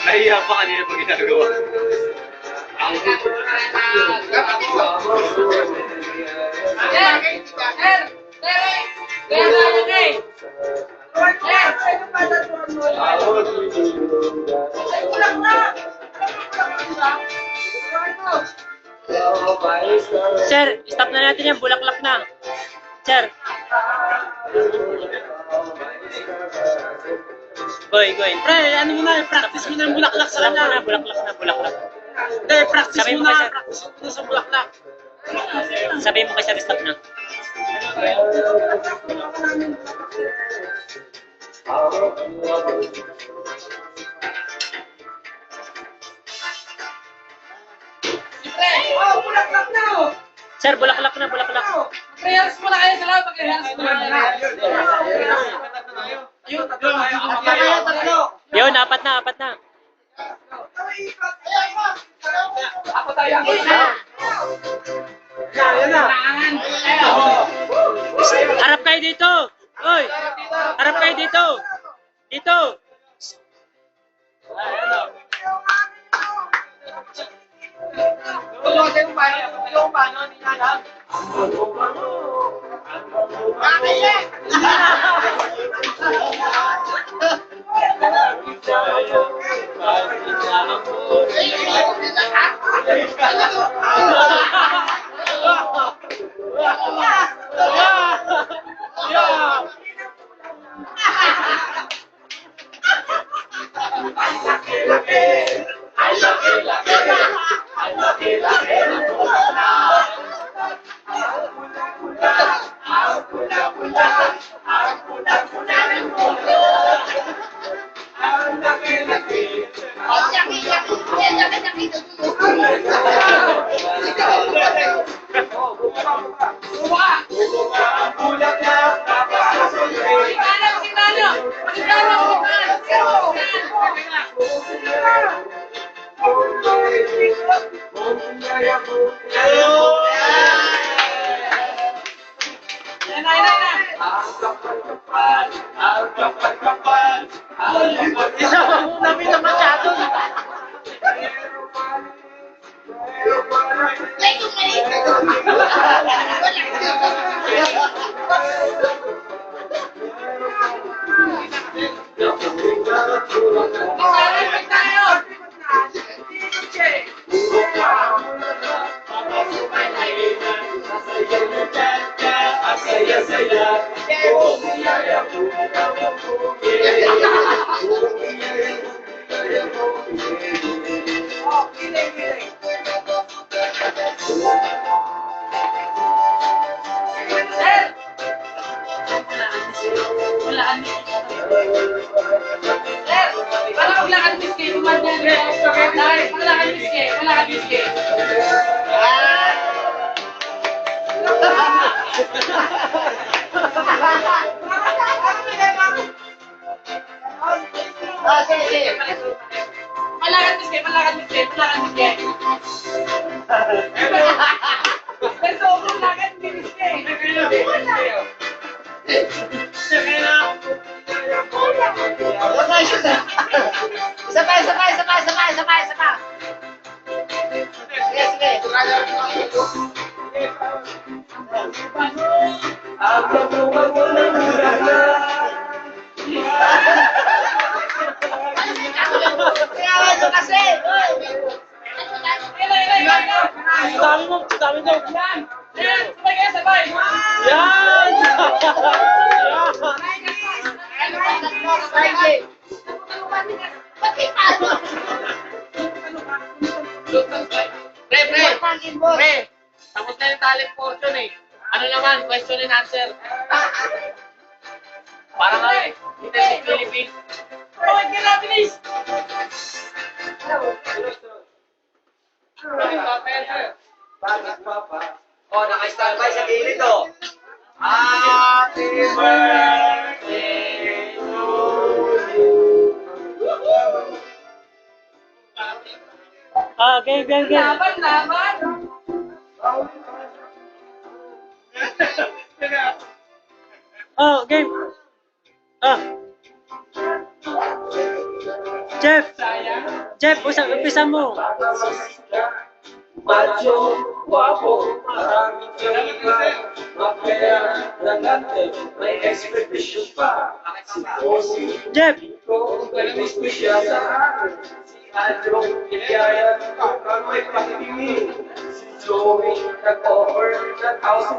Nahiya pa kanina pag ginagawa. Sir, stop na natin yan. Bulaklak na. Sir. Goy. Pre, ano mo na, practice mo na yung bulaklak sa kanya. Bulaklak na. Hindi, practice Sabi mo mo na, kay practice mo na sa bulaklak. Sabihin mo kay sir, stop na. Bulaklak na oh! Sir, bulaklak na. Mag-rehearse muna kayo sa loob, mag-rehearse muna. Ayun, tatlo. Yun, apat na. Ako tayo ang Yan na. Harap kayo dito. Oy, harap kayo dito. Dito. yung paano, hindi na alam. Isa pa mo namin na masyado. Dami mo. Yan! Sabay kayo, sabay! Yan! Pre! Tapos na yung talent portion eh. Ano naman, question and answer. Parang kami, kita si Philippines. Oh, hindi na, bilis! Bakit papa? Oh, naka-standby sa gilid oh. Happy birthday to you. Okay. Laban! Oh, game. Oh. Jeff. Jeff, umpisa mo. Macho, guwapo, maraming kalima, mapera, dagante, may expedition pa. Si Bossy, Jeff. ko, may espesyal sa akin. Si Andrew, Ilyaya, may pakinig. Si Joey, nag-offer ng house